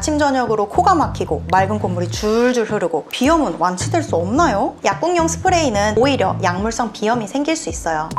아침 저녁으로 코가 막히고 맑은 콧물이 줄줄 흐르고 비염은 완치될 수 없나요? 약국용 스프레이는 오히려 약물성 비염이 생길 수 있어요.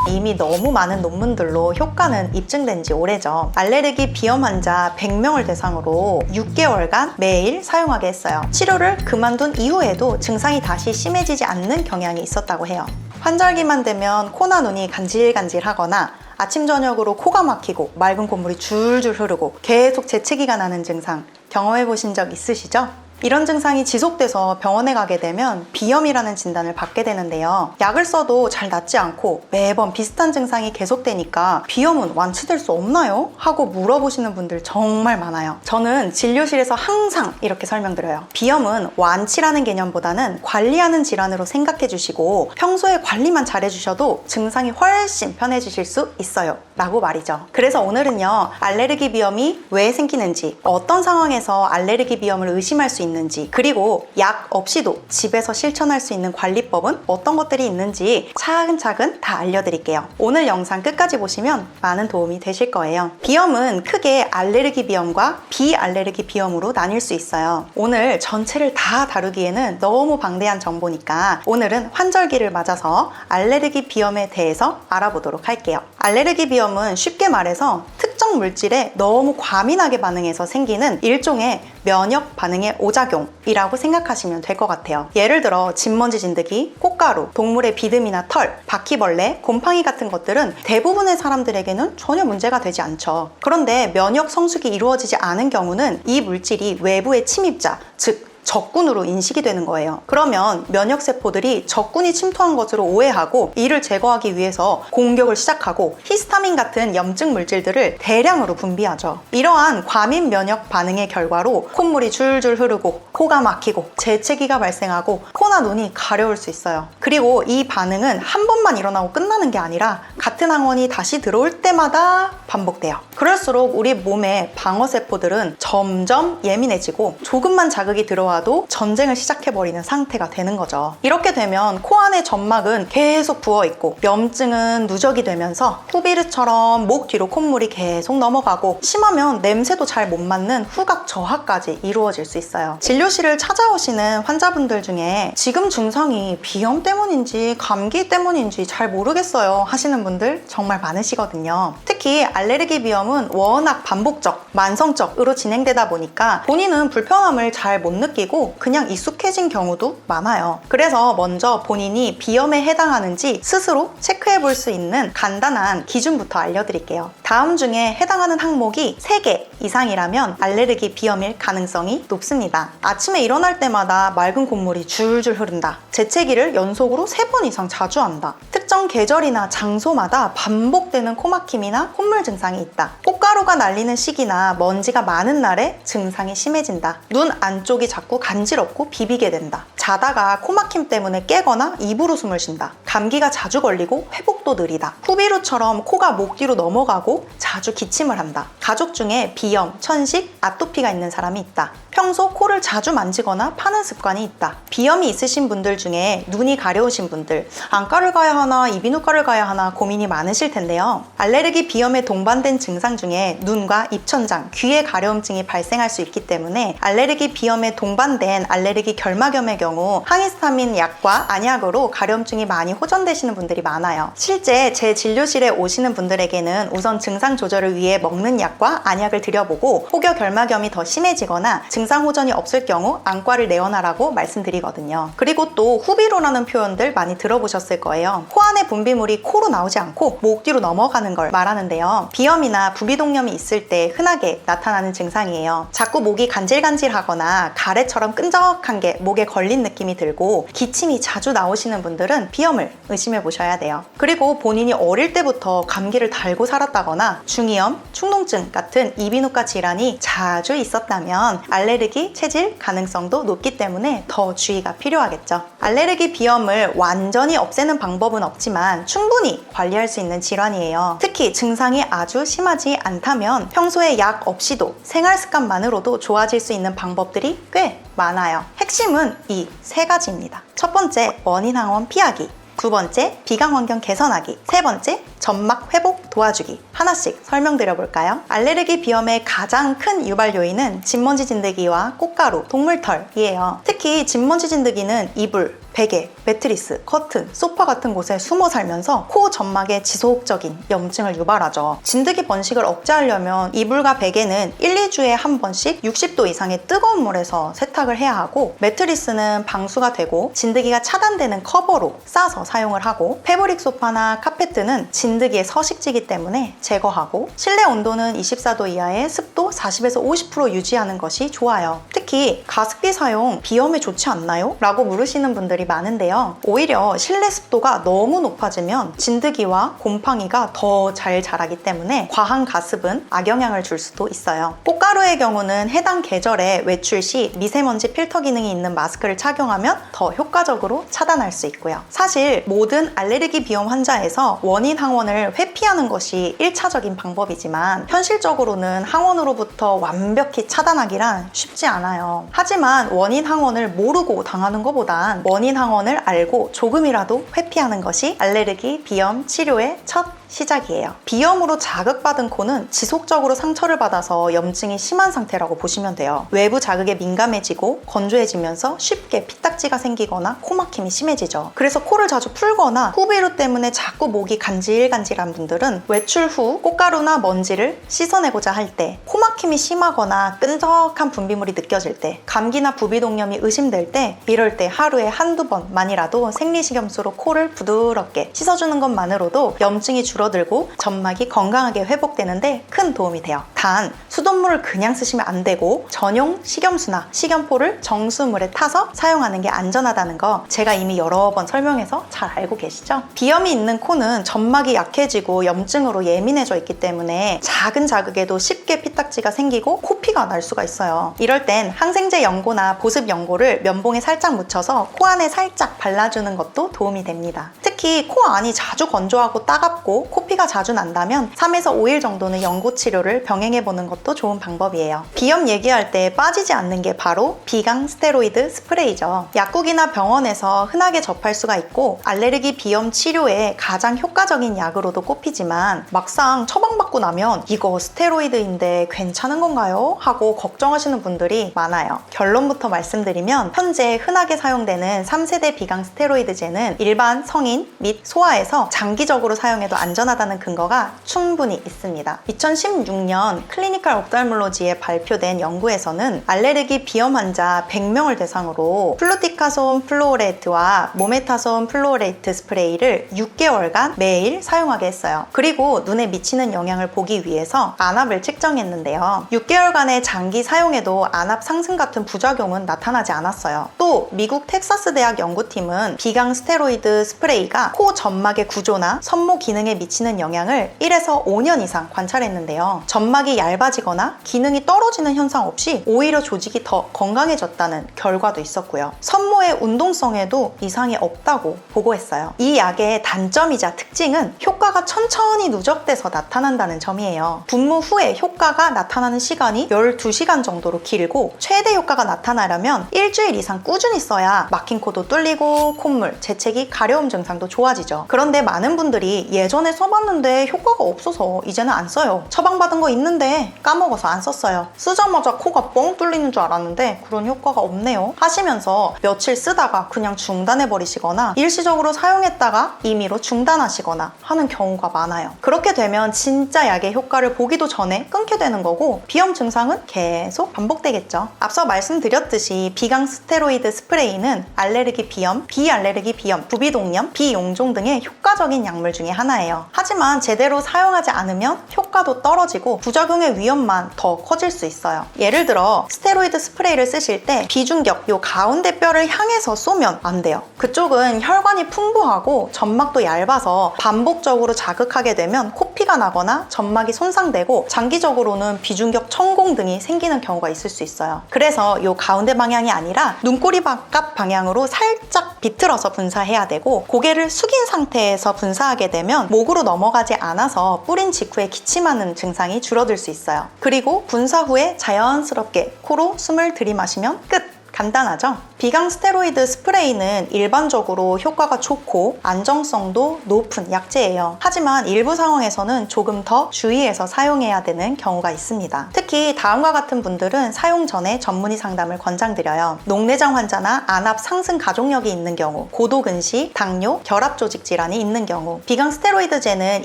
이미 너무 많은 논문들로 효과는 입증된 지 오래죠. 알레르기 비염 환자 100명을 대상으로 6개월간 매일 사용하게 했어요. 치료를 그만둔 이후에도 증상이 다시 심해지지 않는 경향이 있었다고 해요. 환절기만 되면 코나 눈이 간질간질하거나 아침 저녁으로 코가 막히고 맑은 콧물이 줄줄 흐르고 계속 재채기가 나는 증상 경험해 보신 적 있으시죠? 이런 증상이 지속돼서 병원에 가게 되면 비염이라는 진단을 받게 되는데요. 약을 써도 잘 낫지 않고 매번 비슷한 증상이 계속되니까 비염은 완치될 수 없나요? 하고 물어보시는 분들 정말 많아요. 저는 진료실에서 항상 이렇게 설명드려요. 비염은 완치라는 개념보다는 관리하는 질환으로 생각해 주시고 평소에 관리만 잘 해주셔도 증상이 훨씬 편해지실 수 있어요 라고 말이죠. 그래서 오늘은요, 알레르기 비염이 왜 생기는지, 어떤 상황에서 알레르기 비염을 의심할 수 있는지, 그리고 약 없이도 집에서 실천할 수 있는 관리법은 어떤 것들이 있는지 차근차근 다 알려드릴게요. 오늘 영상 끝까지 보시면 많은 도움이 되실 거예요. 비염은 크게 알레르기 비염과 비알레르기 비염으로 나뉠 수 있어요. 오늘 전체를 다 다루기에는 너무 방대한 정보니까 오늘은 환절기를 맞아서 알레르기 비염에 대해서 알아보도록 할게요. 알레르기 비염은 쉽게 말해서 특정 물질에 너무 과민하게 반응해서 생기는 일종의 면역 반응의 오작용이라고 생각하시면 될 것 같아요. 예를 들어 진먼지 진드기, 꽃가루, 동물의 비듬이나 털, 바퀴벌레, 곰팡이 같은 것들은 대부분의 사람들에게는 전혀 문제가 되지 않죠. 그런데 면역 성숙이 이루어지지 않은 경우는 이 물질이 외부의 침입자, 즉 적군으로 인식이 되는 거예요. 그러면 면역세포들이 적군이 침투한 것으로 오해하고 이를 제거하기 위해서 공격을 시작하고 히스타민 같은 염증 물질들을 대량으로 분비하죠. 이러한 과민 면역 반응의 결과로 콧물이 줄줄 흐르고 코가 막히고 재채기가 발생하고 코나 눈이 가려울 수 있어요. 그리고 이 반응은 한 번만 일어나고 끝나는 게 아니라 같은 항원이 다시 들어올 때마다 반복돼요. 그럴수록 우리 몸의 방어세포들은 점점 예민해지고 조금만 자극이 들어와도 전쟁을 시작해버리는 상태가 되는 거죠. 이렇게 되면 코 안의 점막은 계속 부어있고 염증은 누적이 되면서 후비르처럼 목 뒤로 콧물이 계속 넘어가고 심하면 냄새도 잘 못 맡는 후각 저하까지 이루어질 수 있어요. 진료실을 찾아오시는 환자분들 중에 지금 증상이 비염 때문인지 감기 때문인지 잘 모르겠어요 하시는 분들 정말 많으시거든요. 특히 알레르기 비염은 워낙 반복적, 만성적으로 진행되다 보니까 본인은 불편함을 잘 못 느끼고 그냥 익숙해진 경우도 많아요. 그래서 먼저 본인이 비염에 해당하는지 스스로 체크해 볼 수 있는 간단한 기준부터 알려드릴게요. 다음 중에 해당하는 항목이 3개 이상이라면 알레르기 비염일 가능성이 높습니다. 아침에 일어날 때마다 맑은 콧물이 줄줄 흐른다. 재채기를 연속으로 3번 이상 자주 한다. 특정 계절이나 장소마다 반복되는 코막힘이나 콧물 증상이 있다. 꽃가루가 날리는 시기나 먼지가 많은 날에 증상이 심해진다. 눈 안쪽이 자꾸 간지럽고 비비게 된다. 자다가 코막힘 때문에 깨거나 입으로 숨을 쉰다. 감기가 자주 걸리고 회복도 느리다. 후비루처럼 코가 목 뒤로 넘어가고 자주 기침을 한다. 가족 중에 비염, 천식, 아토피가 있는 사람이 있다. 평소 코를 자주 만지거나 파는 습관이 있다. 비염이 있으신 분들 중에 눈이 가려우신 분들, 안과를 가야 하나 이비인후과를 가야 하나 고민이 많으실 텐데요. 알레르기 비염에 동반된 증상 중에 눈과 입천장, 귀의 가려움증이 발생할 수 있기 때문에 알레르기 비염에 동반된 알레르기 결막염의 경우 항히스타민 약과 안약으로 가려움증이 많이 호전되시는 분들이 많아요. 실제 제 진료실에 오시는 분들에게는 우선 증상 조절을 위해 먹는 약과 안약을 드려보고 혹여 결막염이 더 심해지거나 증상 호전이 없을 경우 안과를 내원하라고 말씀드리거든요. 그리고 또 후비로라는 표현들 많이 들어보셨을 거예요. 코 안에 분비물이 코로 나오지 않고 목 뒤로 넘어가는 걸 말하는데요. 비염이나 부비동염이 있을 때 흔하게 나타나는 증상이에요. 자꾸 목이 간질간질하거나 가래처럼 끈적한 게 목에 걸린 느낌이 들고 기침이 자주 나오시는 분들은 비염을 의심해 보셔야 돼요. 그리고 본인이 어릴 때부터 감기를 달고 살았다거나 중이염, 축농증 같은 이비인후과 질환이 자주 있었다면 알레르기 체질 가능성도 높기 때문에 더 주의가 필요하겠죠. 알레르기 비염을 완전히 없애는 방법은 없지만 충분히 관리할 수 있는 질환이에요. 특히 증상이 아주 심하지 않다면 평소에 약 없이도 생활 습관만으로도 좋아질 수 있는 방법들이 꽤 많아요. 핵심은 이 3가지입니다. 첫 번째, 원인 항원 피하기. 두 번째, 비강 환경 개선하기. 세 번째, 점막 회복 도와주기. 하나씩 설명드려 볼까요? 알레르기 비염의 가장 큰 유발 요인은 진먼지 진드기와 꽃가루, 동물털이에요. 특히 진먼지 진드기는 이불, 베개, 매트리스, 커튼, 소파 같은 곳에 숨어 살면서 코 점막에 지속적인 염증을 유발하죠. 진드기 번식을 억제하려면 이불과 베개는 1, 2주에 한 번씩 60도 이상의 뜨거운 물에서 세탁을 해야 하고, 매트리스는 방수가 되고 진드기가 차단되는 커버로 싸서 사용을 하고, 패브릭 소파나 카페트는 진드기의 서식지이기 때문에 제거하고, 실내 온도는 24도 이하의 습도 40에서 50% 유지하는 것이 좋아요. 특히 가습기 사용 비염에 좋지 않나요? 라고 물으시는 분들이 많은데요. 오히려 실내 습도가 너무 높아지면 진드기와 곰팡이가 더 잘 자라기 때문에 과한 가습은 악영향을 줄 수도 있어요. 꽃가루의 경우는 해당 계절에 외출 시 미세먼지 필터 기능이 있는 마스크를 착용하면 더 효과적으로 차단할 수 있고요. 사실 모든 알레르기 비염 환자에서 원인 항원을 회피하는 것이 1차적인 방법이지만 현실적으로는 항원으로부터 완벽히 차단하기란 쉽지 않아요. 하지만 원인 항원을 모르고 당하는 것보단 원인 항원을 알고 조금이라도 회피하는 것이 알레르기 비염 치료의 첫 시작이에요. 비염으로 자극받은 코는 지속적으로 상처를 받아서 염증이 심한 상태라고 보시면 돼요. 외부 자극에 민감해지고 건조해지면서 쉽게 피딱지가 생기거나 코막힘이 심해지죠. 그래서 코를 자주 풀거나 후비루 때문에 자꾸 목이 간질간질한 분들은 외출 후 꽃가루나 먼지를 씻어내고자 할 때, 코막힘이 심하거나 끈적한 분비물이 느껴질 때, 감기나 부비동염이 의심될 때, 이럴 때 하루에 한두 번만이라도 생리식염수로 코를 부드럽게 씻어주는 것만으로도 염증이 줄어들고 점막이 건강하게 회복되는데 큰 도움이 돼요. 단, 수돗물을 그냥 쓰시면 안 되고 전용 식염수나 식염포를 정수물에 타서 사용하는 게 안전하다는 거 제가 이미 여러 번 설명해서 잘 알고 계시죠? 비염이 있는 코는 점막이 약해지고 염증으로 예민해져 있기 때문에 작은 자극에도 쉽게 피딱지가 생기고 코피가 날 수가 있어요. 이럴 땐 항생제 연고나 보습 연고를 면봉에 살짝 묻혀서 코 안에 살짝 발라주는 것도 도움이 됩니다. 특히 코 안이 자주 건조하고 따갑고 코피가 자주 난다면 3에서 5일 정도는 연고 치료를 병행해보는 것도 좋은 방법이에요. 비염 얘기할 때 빠지지 않는 게 바로 비강 스테로이드 스프레이죠. 약국이나 병원에서 흔하게 접할 수가 있고 알레르기 비염 치료에 가장 효과적인 약으로도 꼽히지만 막상 처방받고 나면 이거 스테로이드인데 괜찮은 건가요? 하고 걱정하시는 분들이 많아요. 결론부터 말씀드리면 현재 흔하게 사용되는 3세대 비강 스테로이드제는 일반 성인 및 소아에서 장기적으로 사용해도 안전하다는 근거가 충분히 있습니다. 2016년 클리니컬 옵탈몰로지에 발표된 연구에서는 알레르기 비염 환자 100명을 대상으로 플루티카손 플루오레이트와 모메타손 플루오레이트 스프레이를 6개월간 매일 사용하게 했어요. 그리고 눈에 미치는 영향을 보기 위해서 안압을 측정했는데요. 6개월간의 장기 사용에도 안압 상승 같은 부작용은 나타나지 않았어요. 또 미국 텍사스 대학 연구팀은 비강 스테로이드 스프레이가 코 점막의 구조나 선모 기능에 미치는 영향을 1에서 5년 이상 관찰했는데요. 점막이 얇아지거나 기능이 떨어지는 현상 없이 오히려 조직이 더 건강해졌다는 결과도 있었고요. 선모의 운동성에도 이상이 없다고 보고했어요. 이 약의 단점이자 특징은 효과가 천천히 누적돼서 나타난다는 점이에요. 분무 후에 효과가 나타나는 시간이 12시간 정도로 길고 최대 효과가 나타나려면 일주일 이상 꾸준히 써야 막힌 코도 뚫리고 콧물, 재채기, 가려움 증상도 좋아지죠. 그런데 많은 분들이 예전에 써봤는데 효과가 없어서 이제는 안 써요. 처방받은 거 있는데 까먹어서 안 썼어요. 쓰자마자 코가 뻥 뚫리는 줄 알았는데 그런 효과가 없네요 하시면서 며칠 쓰다가 그냥 중단해버리시거나 일시적으로 사용했다가 임의로 중단하시거나 하는 경우가 많아요. 그렇게 되면 진짜 약의 효과를 보기도 전에 끊게 되는 거고 비염 증상은 계속 반복되겠죠. 앞서 말씀드렸듯이 비강 스테로이드 스프레이는 알레르기 비염, 비알레르기 비염, 부비동염, 비용종 등의 효과적인 약물 중에 하나예요. 하지만 제대로 사용하지 않으면 효과도 떨어지고 부작용의 위험만 더 커질 수 있어요. 예를 들어 스테로이드 스프레이를 쓰실 때 비중격, 요 가운데 뼈를 향해서 쏘면 안 돼요. 그쪽은 혈관이 풍부하고 점막도 얇아서 반복적으로 자극하게 되면 코피가 나거나 점막이 손상되고 장기적으로는 비중격 천공 등이 생기는 경우가 있을 수 있어요. 그래서 요 가운데 방향이 아니라 눈꼬리 바깥 방향으로 살짝 비틀어서 분사해야 되고 고개를 숙인 상태에서 분사하게 되면 목으로 넘어가지 않아서 뿌린 직후에 기침하는 증상이 줄어들 수 있어요. 그리고 분사 후에 자연스럽게 코로 숨을 들이마시면 끝! 간단하죠? 비강 스테로이드 스프레이는 일반적으로 효과가 좋고 안정성도 높은 약제예요. 하지만 일부 상황에서는 조금 더 주의해서 사용해야 되는 경우가 있습니다. 특히 다음과 같은 분들은 사용 전에 전문의 상담을 권장드려요. 녹내장 환자나 안압 상승 가족력이 있는 경우, 고도근시, 당뇨, 결합조직 질환이 있는 경우. 비강 스테로이드제는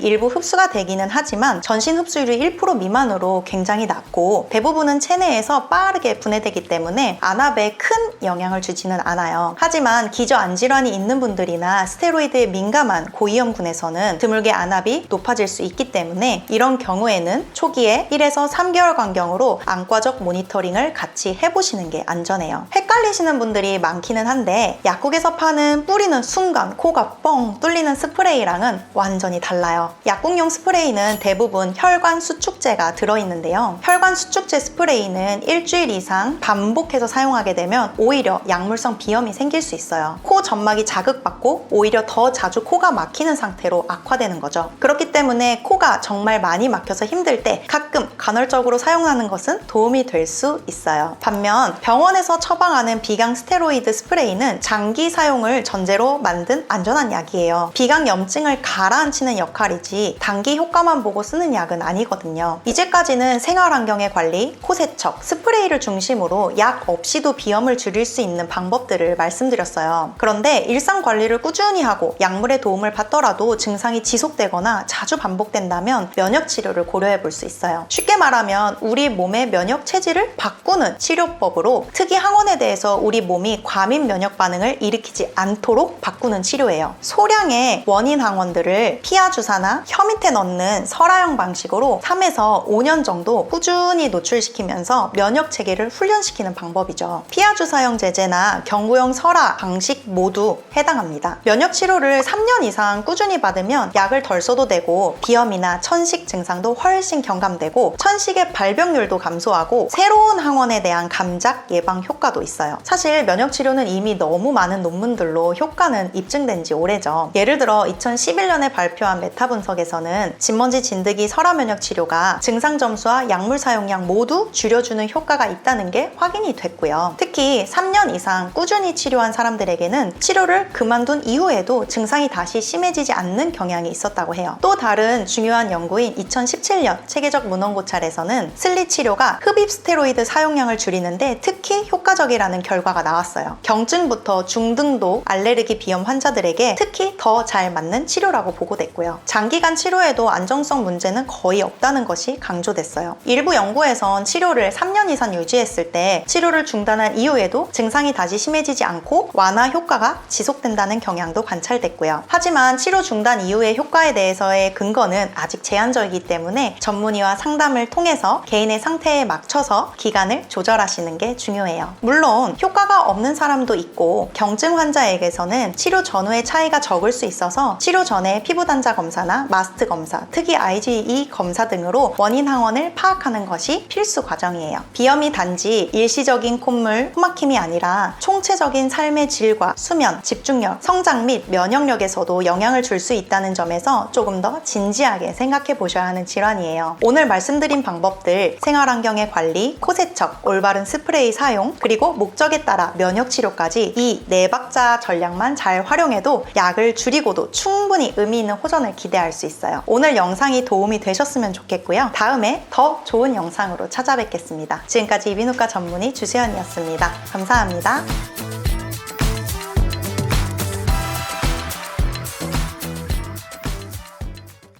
일부 흡수가 되기는 하지만 전신 흡수율이 1% 미만으로 굉장히 낮고 대부분은 체내에서 빠르게 분해되기 때문에 안압에 큰 영향을 주지는 않아요. 하지만 기저안 질환이 있는 분들이나 스테로이드에 민감한 고위험군에서는 드물게 안압이 높아질 수 있기 때문에 이런 경우에는 초기에 1에서 3개월 간격으로 안과적 모니터링을 같이 해보시는 게 안전해요. 헷갈리시는 분들이 많기는 한데 약국에서 파는 뿌리는 순간 코가 뻥 뚫리는 스프레이랑은 완전히 달라요. 약국용 스프레이는 대부분 혈관 수축제가 들어있는데요. 혈관 수축제 스프레이는 일주일 이상 반복해서 사용하게 되면 오히려 약물성 비염이 생길 수 있어요. 코 점막이 자극받고 오히려 더 자주 코가 막히는 상태로 악화되는 거죠. 그렇기 때문에 코가 정말 많이 막혀서 힘들 때 가끔 간헐적으로 사용하는 것은 도움이 될 수 있어요. 반면 병원에서 처방하는 비강 스테로이드 스프레이는 장기 사용을 전제로 만든 안전한 약이에요. 비강 염증을 가라앉히는 역할이지 단기 효과만 보고 쓰는 약은 아니거든요. 이제까지는 생활환경의 관리, 코 세척, 스프레이를 중심으로 약 없이도 비염을 줄일 수 있는 방법들을 말씀드렸어요. 그런데 일상 관리를 꾸준히 하고 약물의 도움을 받더라도 증상이 지속되거나 자주 반복된다면 면역 치료를 고려해 볼 수 있어요. 쉽게 말하면 우리 몸의 면역 체질을 바꾸는 치료법으로 특이 항원에 대해서 우리 몸이 과민 면역 반응을 일으키지 않도록 바꾸는 치료예요. 소량의 원인 항원들을 피하 주사나 혀 밑에 넣는 설화형 방식으로 3에서 5년 정도 꾸준히 노출시키면서 면역 체계를 훈련시키는 방법이죠. 피하 주사형 제제나 경구형 설화 방식 모두 해당합니다. 면역 치료를 3년 이상 꾸준히 받으면 약을 덜 써도 되고 비염이나 천식 증상도 훨씬 경감되고 천식의 발병률도 감소하고 새로운 항원에 대한 감작 예방 효과도 있어요. 사실 면역 치료는 이미 너무 많은 논문들로 효과는 입증된 지 오래죠. 예를 들어 2011년에 발표한 메타 분석에서는 진먼지 진드기 설화 면역 치료가 증상 점수와 약물 사용량 모두 줄여주는 효과가 있다는 게 확인이 됐고요. 특히 3년 이상 꾸준히 치료한 사람들에게는 치료를 그만둔 이후에도 증상이 다시 심해지지 않는 경향이 있었다고 해요. 또 다른 중요한 연구인 2017년 체계적 문헌 고찰에서는 슬리 치료가 흡입 스테로이드 사용량을 줄이는데 특히 효과적이라는 결과가 나왔어요. 경증부터 중등도 알레르기 비염 환자들에게 특히 더 잘 맞는 치료라고 보고됐고요. 장기간 치료에도 안정성 문제는 거의 없다는 것이 강조됐어요. 일부 연구에선 치료를 3년 이상 유지했을 때 치료를 중단한 이후에도 증상이 다시 심해지지 않고 완화 효과가 지속된다는 경향도 관찰됐고요. 하지만 치료 중단 이후의 효과에 대해서의 근거는 아직 제한적이기 때문에 전문의와 상담을 통해서 개인의 상태에 맞춰서 기간을 조절하시는 게 중요해요. 물론 효과가 없는 사람도 있고 경증 환자에게서는 치료 전후의 차이가 적을 수 있어서 치료 전에 피부 단자 검사나 마스트 검사, 특히 IgE 검사 등으로 원인 항원을 파악하는 것이 필수 과정이에요. 비염이 단지 일시적인 콧물, 코막힘이 아니라 총체적인 삶의 질과 수면, 집중력, 성장 및 면역력에서도 영향을 줄 수 있다는 점에서 조금 더 진지하게 생각해 보셔야 하는 질환이에요. 오늘 말씀드린 방법들, 생활환경의 관리, 코 세척, 올바른 스프레이 사용, 그리고 목적에 따라 면역 치료까지 이 4박자 전략만 잘 활용해도 약을 줄이고도 충분히 의미 있는 호전을 기대할 수 있어요. 오늘 영상이 도움이 되셨으면 좋겠고요. 다음에 더 좋은 영상으로 찾아뵙겠습니다. 지금까지 이비인후과 전문의 주수연이었습니다. 감사합니다.